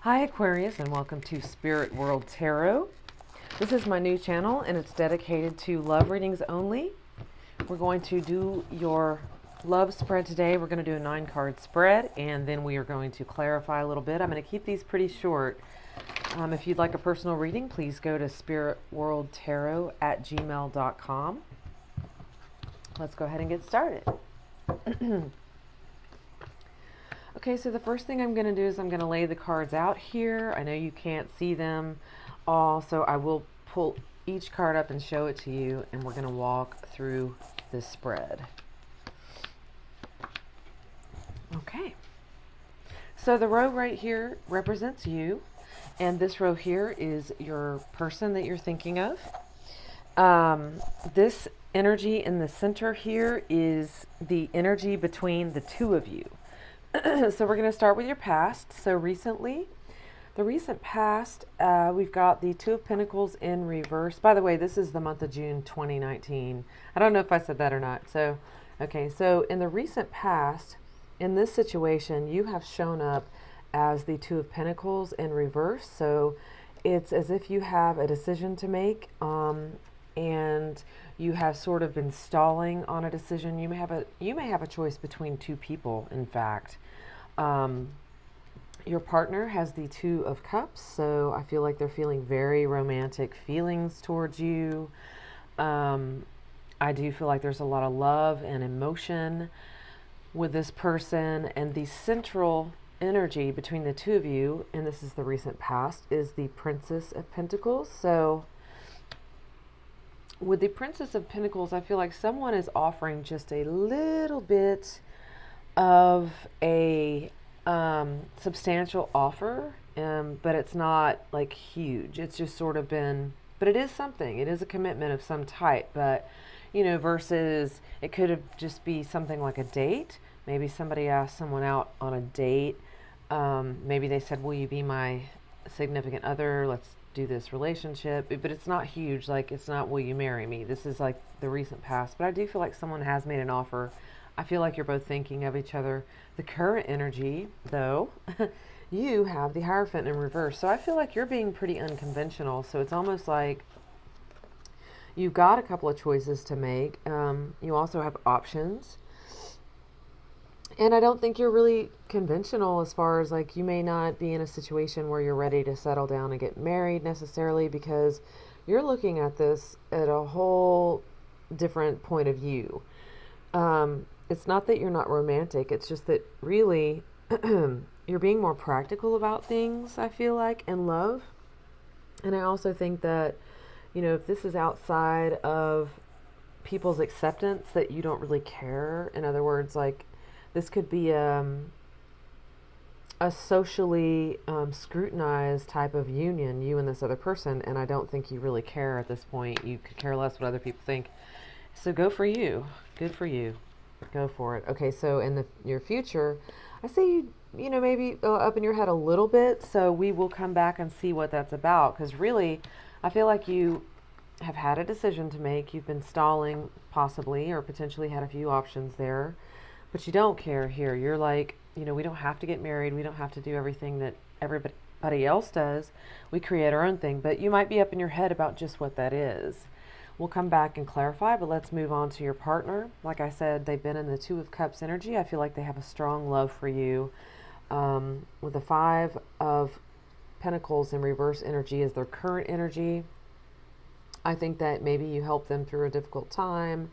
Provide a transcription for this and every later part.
Hi Aquarius, and welcome to Spirit World Tarot. This is my new channel and it's dedicated to love readings only. We're going to do your love spread today. We're going to do a 9-card spread and then we are going to clarify a little bit. I'm going to keep these pretty short. If you'd like a personal reading, please go to spiritworldtarot@gmail.com. Let's go ahead and get started. Okay, so the first thing I'm going to do is I'm going to lay the cards out here. I know you can't see them all, so I will pull each card up and show it to you, and we're going to walk through this spread. Okay, so the row right here represents you, and this row here is your person that you're thinking of. This energy in the center here is the energy between the two of you. So we're going to start with your past. So recently, the recent past, we've got the Two of Pentacles in reverse. By the way, this is the month of June 2019. I don't know if I said that or not. So, okay, so in the recent past, in this situation, you have shown up as the Two of Pentacles in reverse. So it's as if you have a decision to make, and you have sort of been stalling on a decision. You may have a choice between two people, in fact. Your partner has the Two of Cups, so I feel like they're feeling very romantic feelings towards you. I do feel like there's a lot of love and emotion with this person, and the central energy between the two of you, and this is the recent past, is the Princess of Pentacles. So with the Princess of Pentacles, I feel like someone is offering just a little bit of a substantial offer, but it's not like huge. It's just sort of been, but it is something. It is a commitment of some type, but you know, versus it could have just be something like a date. Maybe somebody asked someone out on a date. Maybe they said, will you be my significant other? Let's do this relationship, but it's not huge. Like, it's not, will you marry me? This is like the recent past, but I do feel like someone has made an offer. I feel like you're both thinking of each other. The current energy, though, you have the Hierophant in reverse. So I feel like you're being pretty unconventional. So it's almost like you've got a couple of choices to make. You also have options. And I don't think you're really conventional as far as, like, you may not be in a situation where you're ready to settle down and get married necessarily, because you're looking at this at a whole different point of view. It's not that you're not romantic. It's just that really you're being more practical about things, I feel like, in love. And I also think that, you know, if this is outside of people's acceptance, that you don't really care. In other words, like, this could be a socially scrutinized type of union, you and this other person, and I don't think you really care at this point. You could care less what other people think. So go for you. Good for you. Go for it. Okay, so in your future, I see you know, maybe up in your head a little bit, so we will come back and see what that's about, because really, I feel like you have had a decision to make. You've been stalling, possibly, or potentially had a few options there. But you don't care here. You're like, you know, we don't have to get married. We don't have to do everything that everybody else does. We create our own thing. But you might be up in your head about just what that is. We'll come back and clarify, but let's move on to your partner. Like I said, they've been in the Two of Cups energy. I feel like they have a strong love for you. With the Five of Pentacles in reverse energy is their current energy. I think that maybe you helped them through a difficult time.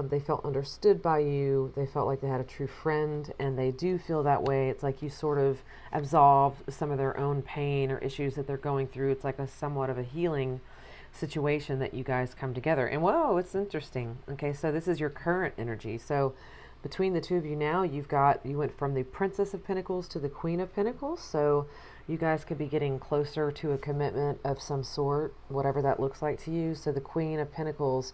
They felt understood by you. They felt like they had a true friend, and they do feel that way. It's like you sort of absolve some of their own pain or issues that they're going through. It's like a somewhat of a healing situation that you guys come together. And whoa, it's interesting. Okay, so this is your current energy. So between the two of you now, you went from the Princess of Pentacles to the Queen of Pentacles. So you guys could be getting closer to a commitment of some sort, whatever that looks like to you. So the Queen of Pentacles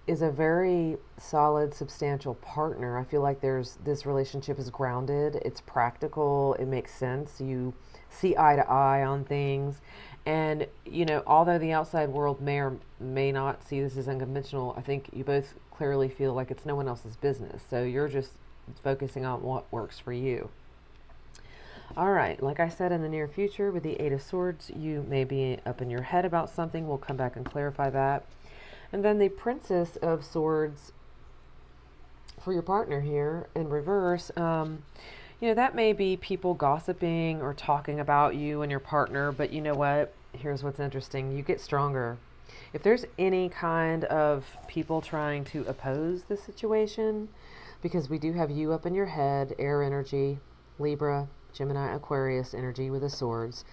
is a very solid, substantial partner. I feel like this relationship is grounded. It's practical. It makes sense. You see eye to eye on things. And, you know, although the outside world may or may not see this as unconventional, I think you both clearly feel like it's no one else's business. So you're just focusing on what works for you. All right, like I said, in the near future with the Eight of Swords, you may be up in your head about something. We'll come back and clarify that. And then the Princess of Swords for your partner here in reverse. That may be people gossiping or talking about you and your partner, but you know what? Here's what's interesting. You get stronger. If there's any kind of people trying to oppose the situation, because we do have you up in your head, air energy, Libra, Gemini, Aquarius energy with the swords,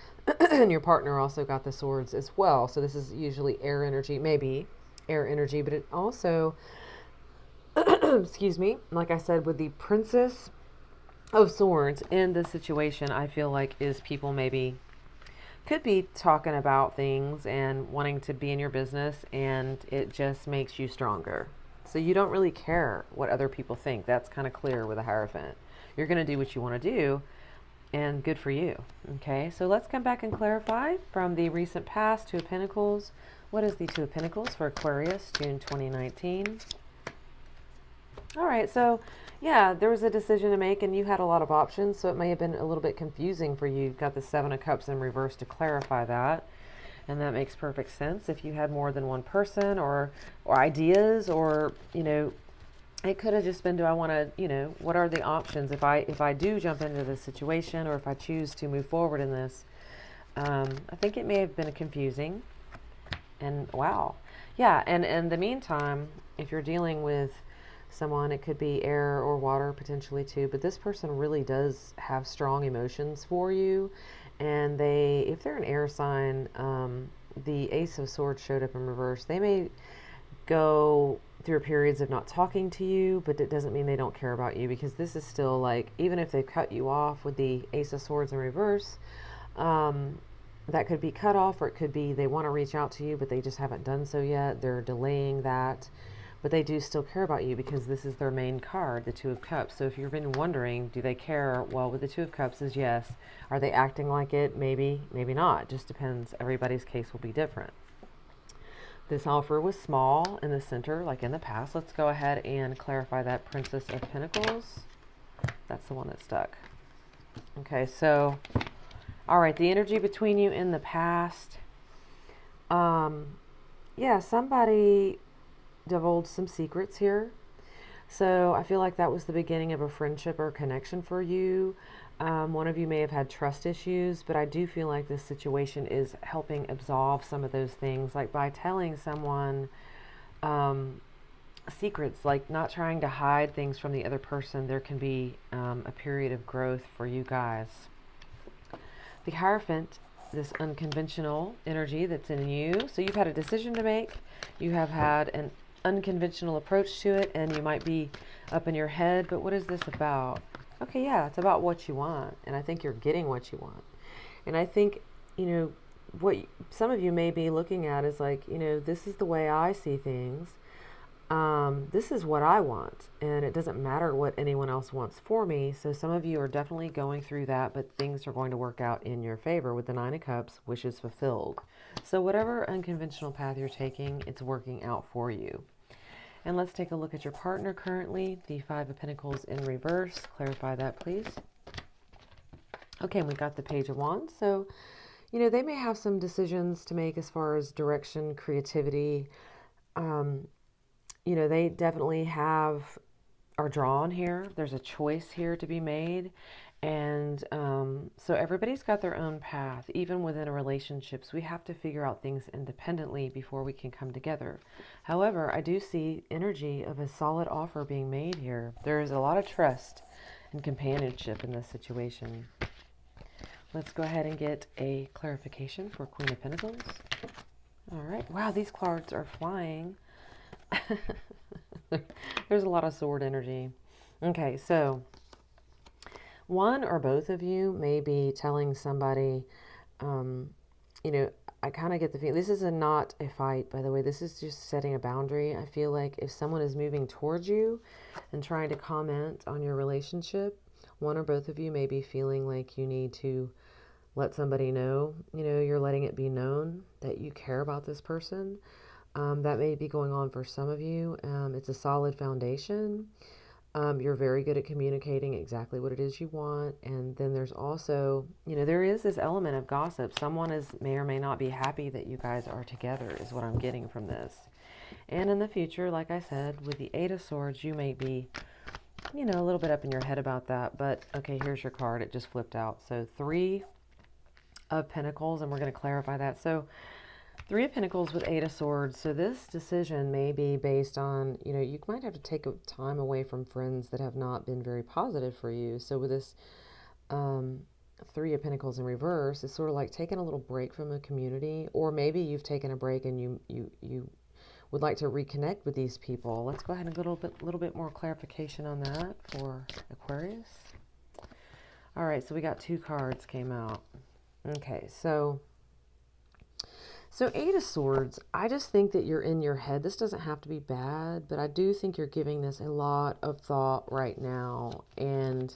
and your partner also got the swords as well. So this is usually air energy, maybe air energy, but it also, excuse me, like I said, with the Princess of Swords in this situation, I feel like is people maybe could be talking about things and wanting to be in your business, and it just makes you stronger. So you don't really care what other people think. That's kind of clear with a Hierophant. You're going to do what you want to do, and good for you. Okay, so let's come back and clarify from the recent past. Two of Pentacles. What is the Two of Pentacles for Aquarius, June 2019? All right, so yeah, there was a decision to make and you had a lot of options, so it may have been a little bit confusing for you. You've got the Seven of Cups in reverse to clarify that, and that makes perfect sense. If you had more than one person or ideas, or it could have just been, do I want to, what are the options if I do jump into this situation, or if I choose to move forward in this? I think it may have been confusing, and wow. Yeah, and in the meantime, if you're dealing with someone, it could be air or water potentially too, but this person really does have strong emotions for you, and if they're an air sign, the Ace of Swords showed up in reverse. They may go through periods of not talking to you, but it doesn't mean they don't care about you, because this is still like, even if they cut you off with the Ace of Swords in reverse, that could be cut off, or it could be they want to reach out to you, but they just haven't done so yet. They're delaying that. But they do still care about you, because this is their main card, the Two of Cups. So if you've been wondering, do they care? Well, with the Two of Cups is yes. Are they acting like it? Maybe, maybe not. Just depends. Everybody's case will be different. This offer was small in the center, like in the past. Let's go ahead and clarify that Princess of Pentacles. That's the one that stuck. Okay, so, all right, the energy between you in the past. Yeah, somebody divulged some secrets here. So I feel like that was the beginning of a friendship or connection for you. One of you may have had trust issues, but I do feel like this situation is helping absolve some of those things, like by telling someone secrets, like not trying to hide things from the other person. There can be a period of growth for you guys. The Hierophant, this unconventional energy that's in you. So you've had a decision to make. You have had an unconventional approach to it, and you might be up in your head, but what is this about? Okay, yeah, it's about what you want, and I think you're getting what you want. And I think, what some of you may be looking at is like, this is the way I see things. This is what I want, and it doesn't matter what anyone else wants for me. So some of you are definitely going through that, but things are going to work out in your favor with the Nine of Cups, wishes fulfilled. So whatever unconventional path you're taking, it's working out for you. And let's take a look at your partner currently, the Five of Pentacles in reverse. Clarify that, please. Okay, and we got the Page of Wands. So, they may have some decisions to make as far as direction, creativity. They definitely are drawn here. There's a choice here to be made. And so everybody's got their own path. Even within a relationships, we have to figure out things independently before we can come together. However, I do see energy of a solid offer being made here. There is a lot of trust and companionship in this situation. Let's go ahead and get a clarification for Queen of Pentacles. All right. Wow, these cards are flying. There's a lot of sword energy. Okay, so one or both of you may be telling somebody, I kind of get the feeling, this is not a fight, by the way. This is just setting a boundary. I feel like if someone is moving towards you and trying to comment on your relationship, one or both of you may be feeling like you need to let somebody know, you're letting it be known that you care about this person. That may be going on for some of you. It's a solid foundation. You're very good at communicating exactly what it is you want. And then there's also, there is this element of gossip. Someone may or may not be happy that you guys are together, is what I'm getting from this. And in the future, like I said, with the Eight of Swords, you may be, a little bit up in your head about that. But, okay, here's your card. It just flipped out. So 3 of Pentacles, and we're going to clarify that. So 3 of Pentacles with 8 of Swords. So this decision may be based on, you might have to take a time away from friends that have not been very positive for you. So with this 3 of Pentacles in reverse, it's sort of like taking a little break from a community, or maybe you've taken a break and you would like to reconnect with these people. Let's go ahead and get a little bit more clarification on that for Aquarius. All right, so we got 2 cards came out. Okay, so 8 of Swords, I just think that you're in your head. This doesn't have to be bad, but I do think you're giving this a lot of thought right now. And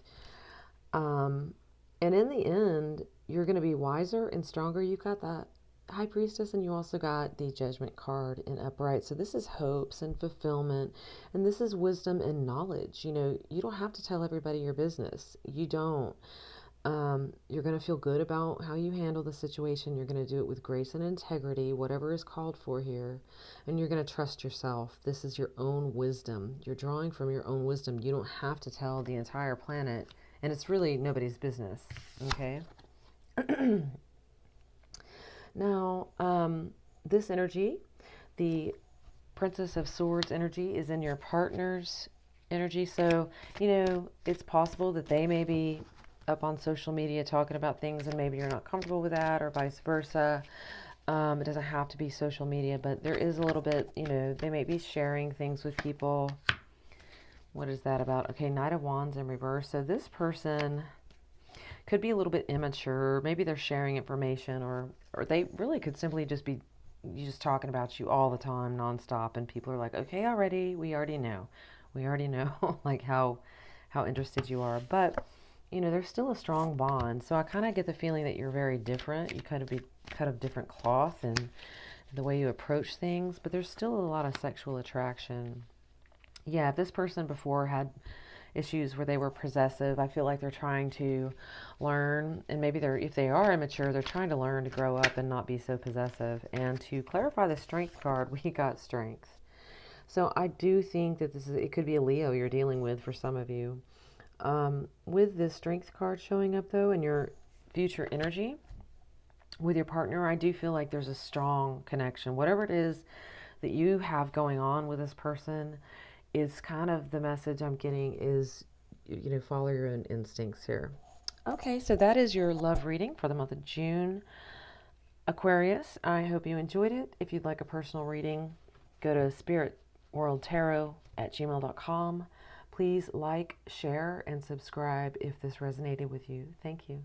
in the end, you're going to be wiser and stronger. You've got that High Priestess, and you also got the Judgment card in upright. So this is hopes and fulfillment, and this is wisdom and knowledge. You don't have to tell everybody your business. You don't. You're going to feel good about how you handle the situation. You're going to do it with grace and integrity, whatever is called for here. And you're going to trust yourself. This is your own wisdom. You're drawing from your own wisdom. You don't have to tell the entire planet. And it's really nobody's business. Okay? Now, this energy, the Princess of Swords energy, is in your partner's energy. So, it's possible that they may be up on social media talking about things and maybe you're not comfortable with that, or vice versa. It doesn't have to be social media, but there is a little bit, they may be sharing things with people. What is that about? Okay, Knight of Wands in reverse. So this person could be a little bit immature. Maybe they're sharing information, or they really could simply just be just talking about you all the time, nonstop, and people are like, okay, we already know, like how interested you are. But there's still a strong bond. So I kind of get the feeling that you're very different. You kind of be cut of different cloth and the way you approach things, but there's still a lot of sexual attraction. Yeah, if this person before had issues where they were possessive, I feel like they're trying to learn, and maybe if they are immature, they're trying to learn to grow up and not be so possessive. And to clarify the Strength card, we got Strength. So I do think that it could be a Leo you're dealing with for some of you. With this Strength card showing up, though, in your future energy with your partner, I do feel like there's a strong connection. Whatever it is that you have going on with this person is kind of the message I'm getting is, follow your own instincts here. Okay, so that is your love reading for the month of June, Aquarius. I hope you enjoyed it. If you'd like a personal reading, go to spiritworldtarot@gmail.com. Please like, share, and subscribe if this resonated with you. Thank you.